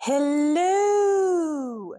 Hello!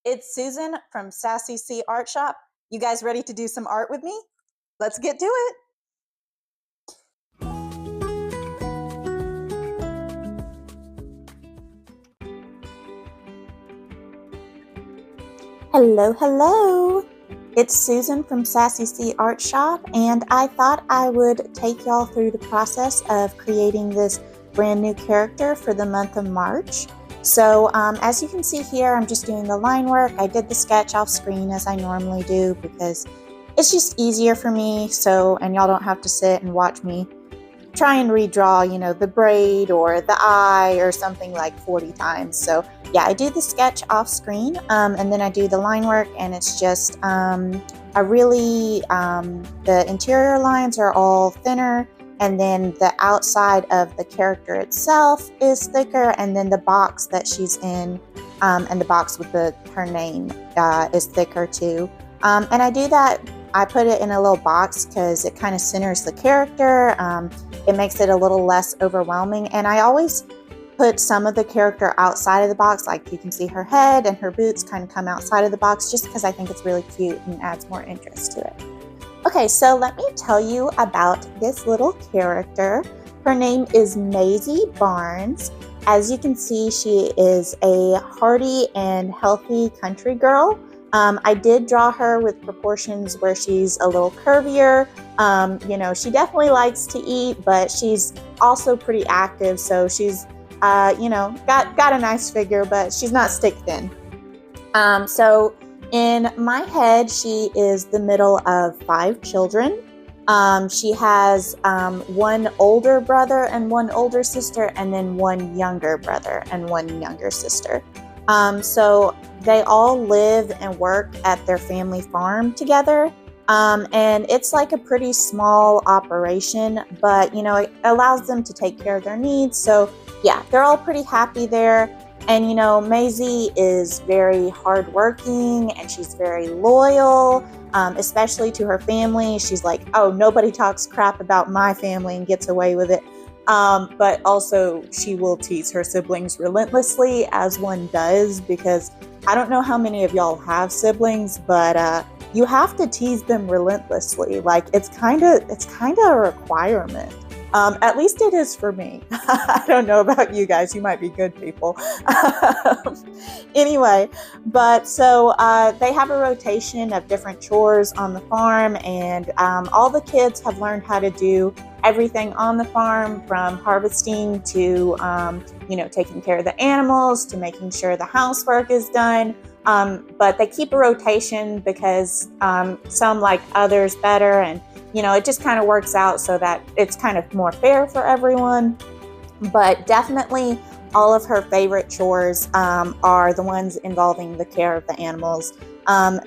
It's Susan from Sassy C Art Shop. You guys ready to do some art with me? Let's get to it. Hello, hello. It's Susan from Sassy C Art Shop, and I thought I would take y'all through the process of creating this brand new character for the month of March. So as you can see here, I'm just doing the line work. I did the sketch off screen as I normally do because it's just easier for me. And y'all don't have to sit and watch me try and redraw, the braid or the eye or something like 40 times. So yeah, I do the sketch off screen and then I do the line work, and it's just the interior lines are all thinner, and then the outside of the character itself is thicker, and then the box that she's in and the box with her name is thicker too. And I do that, I put it in a little box because it kind of centers the character. It makes it a little less overwhelming, and I always put some of the character outside of the box, like you can see her head and her boots kind of come outside of the box just because I think it's really cute and adds more interest to it. Okay, so let me tell you about this little character. Her name is Maisie Barnes. As you can see, she is a hearty and healthy country girl. I did draw her with proportions where she's a little curvier. She definitely likes to eat, but she's also pretty active. So she's, got a nice figure, but she's not stick thin. So in my head, she is the middle of 5 children. She has one older brother and one older sister, and then one younger brother and one younger sister. So they all live and work at their family farm together. And it's like a pretty small operation, but it allows them to take care of their needs. So yeah, they're all pretty happy there. And Maisie is very hardworking and she's very loyal, especially to her family. She's like, oh, nobody talks crap about my family and gets away with it. But also she will tease her siblings relentlessly, as one does, because I don't know how many of y'all have siblings, but you have to tease them relentlessly. Like it's kind of a requirement. At least it is for me. I don't know about you guys. You might be good people. Anyway, but so they have a rotation of different chores on the farm, and all the kids have learned how to do everything on the farm, from harvesting to, taking care of the animals, to making sure the housework is done. But they keep a rotation because some like others better, and it just kind of works out so that it's kind of more fair for everyone. But definitely all of her favorite chores are the ones involving the care of the animals.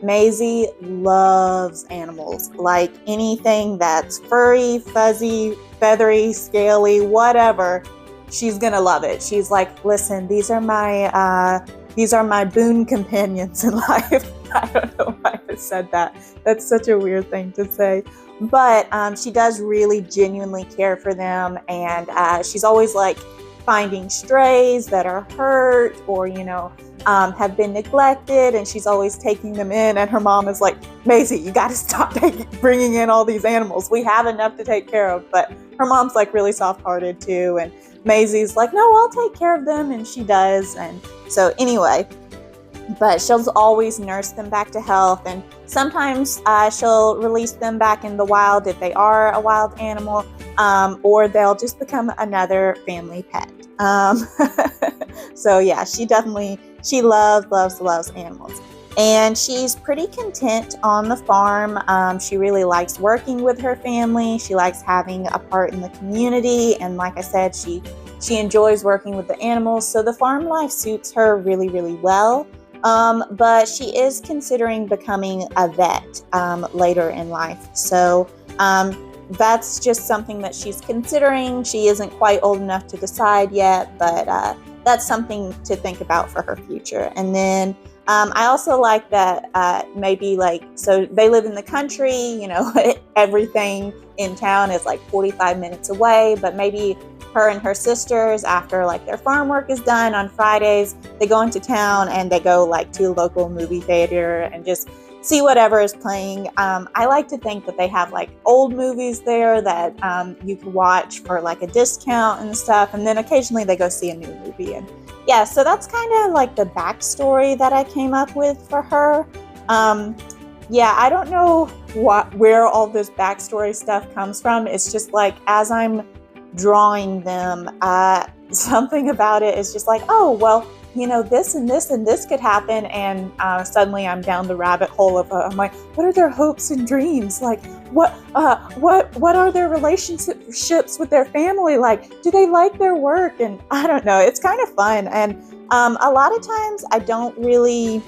Maisie loves animals, like anything that's furry, fuzzy, feathery, scaly, whatever, she's gonna love it. She's like, listen, these are my boon companions in life. I don't know why I said that. That's such a weird thing to say. But she does really genuinely care for them, and she's always like finding strays that are hurt or have been neglected, and she's always taking them in. And her mom is like, Maisie, you got to stop bringing in all these animals. We have enough to take care of. But her mom's like really soft-hearted too, and Maisie's like, no, I'll take care of them, and she does. And so anyway, but she'll always nurse them back to health, and sometimes she'll release them back in the wild if they are a wild animal, or they'll just become another family pet. So yeah, she loves animals, and she's pretty content on the farm. She really likes working with her family. She likes having a part in the community, and like I said, she enjoys working with the animals. So the farm life suits her really, really well. But she is considering becoming a vet later in life. So that's just something that she's considering. She isn't quite old enough to decide yet, but that's something to think about for her future. And then I also like that so they live in the country, everything in town is like 45 minutes away, but maybe her and her sisters, after like their farm work is done on Fridays, they go into town and they go like to a local movie theater and just see whatever is playing. I like to think that they have like old movies there that you can watch for like a discount and stuff. And then occasionally they go see a new movie. And yeah, so that's kind of like the backstory that I came up with for her. Yeah, I don't know where all this backstory stuff comes from. It's just like as I'm drawing them, something about it is just like, oh, well, you know, this and this and this could happen, and suddenly I'm down the rabbit hole of I'm like, what are their hopes and dreams? Like, what are their relationships with their family like? Do they like their work? And I don't know. It's kind of fun, and a lot of times I don't really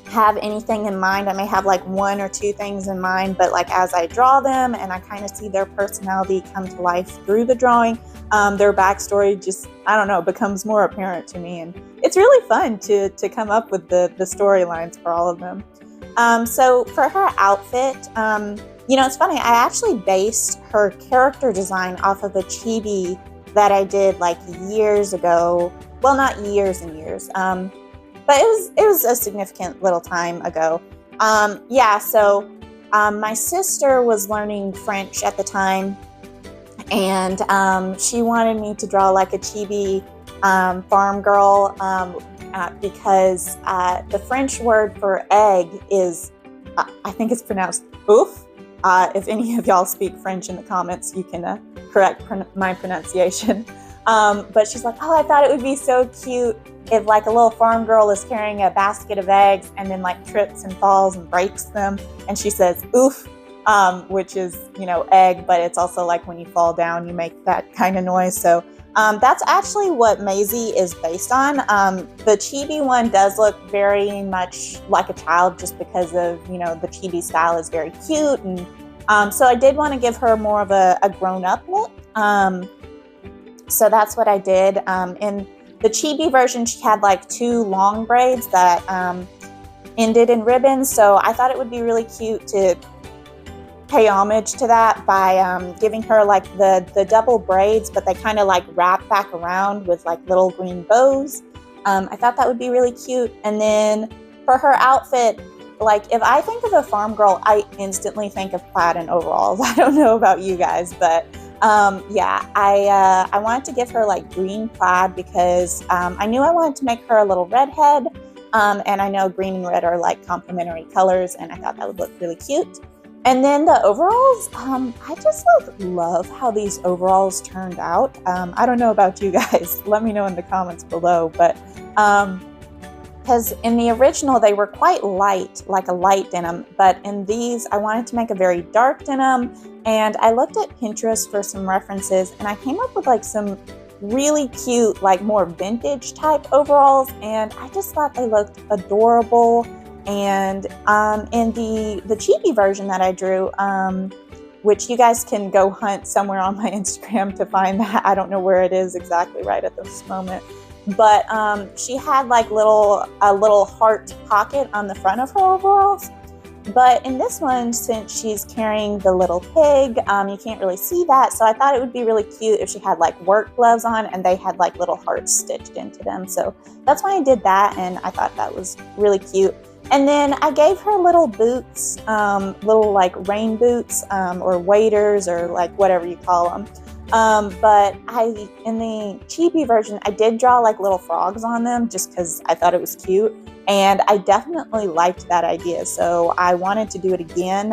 have anything in mind. I may have like one or two things in mind, but like as I draw them and I kind of see their personality come to life through the drawing, their backstory just, I don't know, becomes more apparent to me. And it's really fun to come up with the storylines for all of them. So for her outfit, you know, it's funny, I actually based her character design off of a chibi that I did like years ago. Well, not years and years, but it was a significant little time ago. Yeah, so my sister was learning French at the time, and she wanted me to draw like a chibi farm girl because the French word for egg is, I think it's pronounced ouf. If any of y'all speak French in the comments, you can correct my pronunciation. But she's like, oh, I thought it would be so cute if like a little farm girl is carrying a basket of eggs and then like trips and falls and breaks them. And she says, oof, which is, you know, egg, but it's also like when you fall down, you make that kind of noise. So that's actually what Maisie is based on. The chibi one does look very much like a child just because of, you know, the chibi style is very cute. And so I did want to give her more of a grown-up look. So that's what I did. In the chibi version, she had like two long braids that ended in ribbons. So I thought it would be really cute to pay homage to that by giving her like the double braids, but they kind of like wrap back around with like little green bows. I thought that would be really cute. And then for her outfit, like if I think of a farm girl, I instantly think of plaid and overalls. I don't know about you guys, but yeah, I wanted to give her like green plaid because I knew I wanted to make her a little redhead, and I know green and red are like complementary colors, and I thought that would look really cute. And then the overalls, I just like love how these overalls turned out. I don't know about you guys, let me know in the comments below, but because in the original they were quite light, like a light denim, but in these I wanted to make a very dark denim, and I looked at Pinterest for some references and I came up with like some really cute, like more vintage type overalls, and I just thought they looked adorable. And in the chibi version that I drew, which you guys can go hunt somewhere on my Instagram to find that, I don't know where it is exactly right at this moment, but she had like a little heart pocket on the front of her overalls. But in this one, since she's carrying the little pig, you can't really see that. So I thought it would be really cute if she had like work gloves on and they had like little hearts stitched into them. So that's why I did that, and I thought that was really cute. And then I gave her little boots, little like rain boots, or waders, or like whatever you call them. But in the chibi version, I did draw like little frogs on them just because I thought it was cute. And I definitely liked that idea. So I wanted to do it again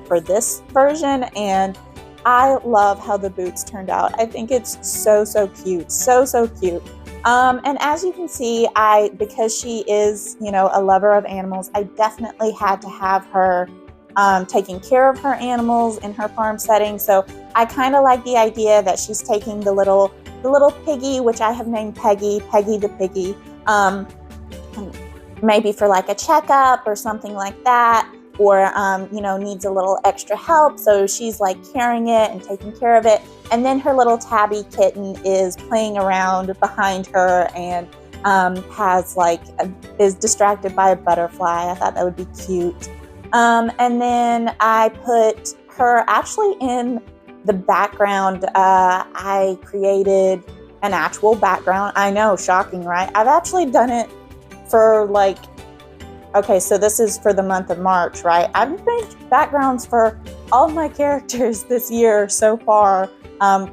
for this version. And I love how the boots turned out. I think it's so, so cute. So, so cute. And as you can see, because she is, you know, a lover of animals, I definitely had to have her taking care of her animals in her farm setting. So I kind of like the idea that she's taking the little piggy, which I have named Peggy the piggy, maybe for like a checkup or something like that, or you know, needs a little extra help. So she's like carrying it and taking care of it. And then her little tabby kitten is playing around behind her and is distracted by a butterfly. I thought that would be cute. And then I put her actually in The background, I created an actual background. I know, shocking, right? I've actually done it for like, okay, so this is for the month of March, right? I've made backgrounds for all of my characters this year so far,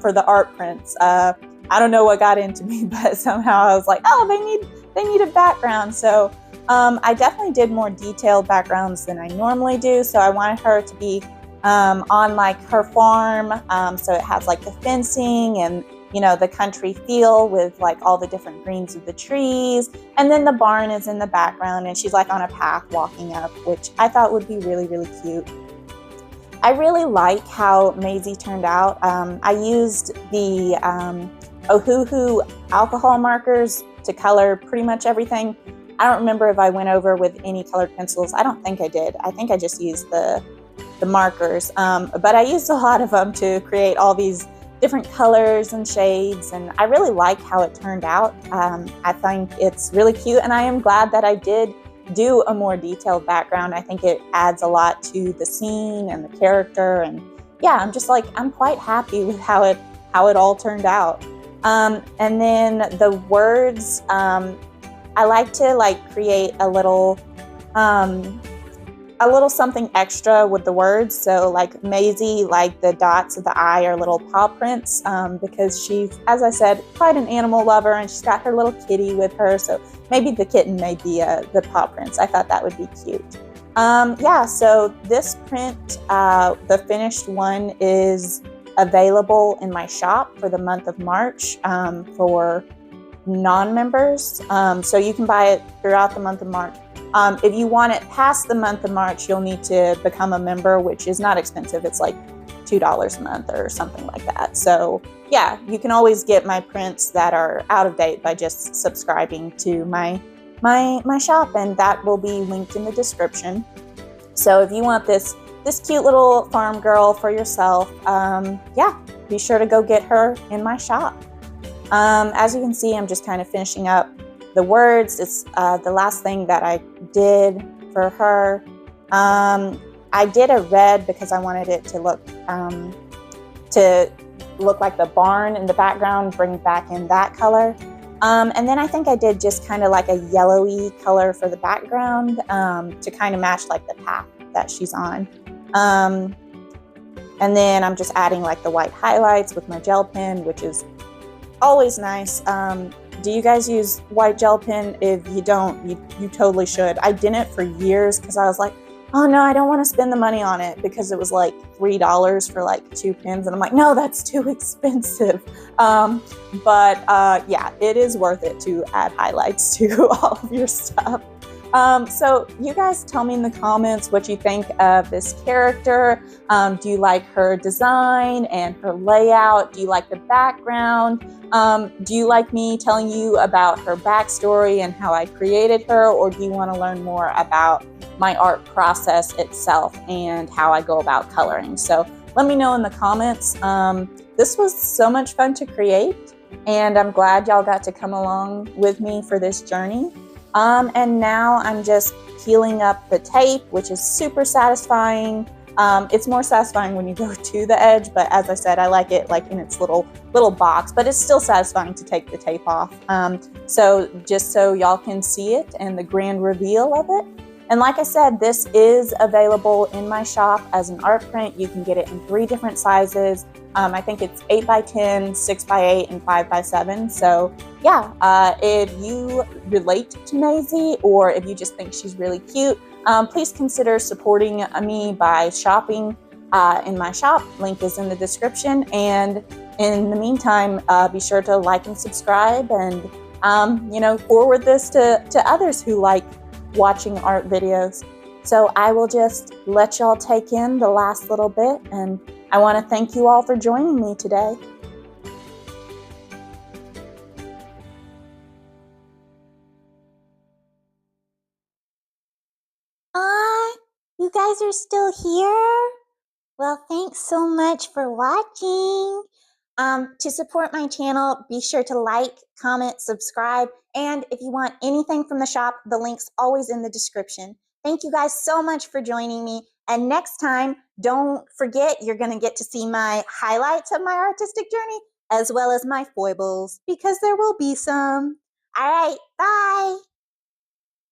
for the art prints. I don't know what got into me, but somehow I was like, oh, they need a background. So I definitely did more detailed backgrounds than I normally do. So I wanted her to be on like her farm. So it has like the fencing and, you know, the country feel with like all the different greens of the trees. And then the barn is in the background and she's like on a path walking up, which I thought would be really, really cute. I really like how Maisie turned out. I used the Ohuhu alcohol markers to color pretty much everything. I don't remember if I went over with any colored pencils. I don't think I did. I think I just used the markers, but I used a lot of them to create all these different colors and shades, and I really like how it turned out. I think it's really cute, and I am glad that I did do a more detailed background. I think it adds a lot to the scene and the character, and yeah, I'm quite happy with how it all turned out. And then the words, I like to like create a little something extra with the words. So like Maisie, like the dots of the eye are little paw prints, because she's, as I said, quite an animal lover, and she's got her little kitty with her. So maybe the kitten may be the paw prints. I thought that would be cute. Yeah, so this print, the finished one, is available in my shop for the month of March, for non-members. So you can buy it throughout the month of March. If you want it past the month of March, you'll need to become a member, which is not expensive. It's like $2 a month or something like that. So yeah, you can always get my prints that are out of date by just subscribing to my shop, and that will be linked in the description. So if you want this cute little farm girl for yourself, yeah, be sure to go get her in my shop. As you can see, I'm just kind of finishing up the words. It's the last thing that I did for her. I did a red because I wanted it to look like the barn in the background, bring back in that color. And then I think I did just kind of like a yellowy color for the background, to kind of match like the path that she's on. And then I'm just adding like the white highlights with my gel pen, which is always nice. Do you guys use white gel pen? If you don't, you totally should. I didn't for years because I was like, oh no, I don't want to spend the money on it, because it was like $3 for like 2 pens. And I'm like, no, that's too expensive. But yeah, it is worth it to add highlights to all of your stuff. So you guys tell me in the comments what you think of this character. Do you like her design and her layout? Do you like the background? Do you like me telling you about her backstory and how I created her? Or do you want to learn more about my art process itself and how I go about coloring? So let me know in the comments. This was so much fun to create, and I'm glad y'all got to come along with me for this journey. And now I'm just peeling up the tape, which is super satisfying. It's more satisfying when you go to the edge, but as I said, I like it like in its little box, but it's still satisfying to take the tape off. So just so y'all can see it and the grand reveal of it. And like I said, this is available in my shop as an art print. You can get it in 3 different sizes. I think it's 8x10, 6x8, and 5x7. So yeah, if you relate to Maisie, or if you just think she's really cute, please consider supporting me by shopping in my shop. Link is in the description. And in the meantime, be sure to like and subscribe, and forward this to others who like watching art videos. So I will just let y'all take in the last little bit, and I want to thank you all for joining me today. You guys are still here? Well, thanks so much for watching. To support my channel, be sure to like, comment, subscribe, and if you want anything from the shop, the link's always in the description. Thank you guys so much for joining me, And next time, don't forget, you're going to get to see my highlights of my artistic journey as well as my foibles, because there will be some. All right, bye.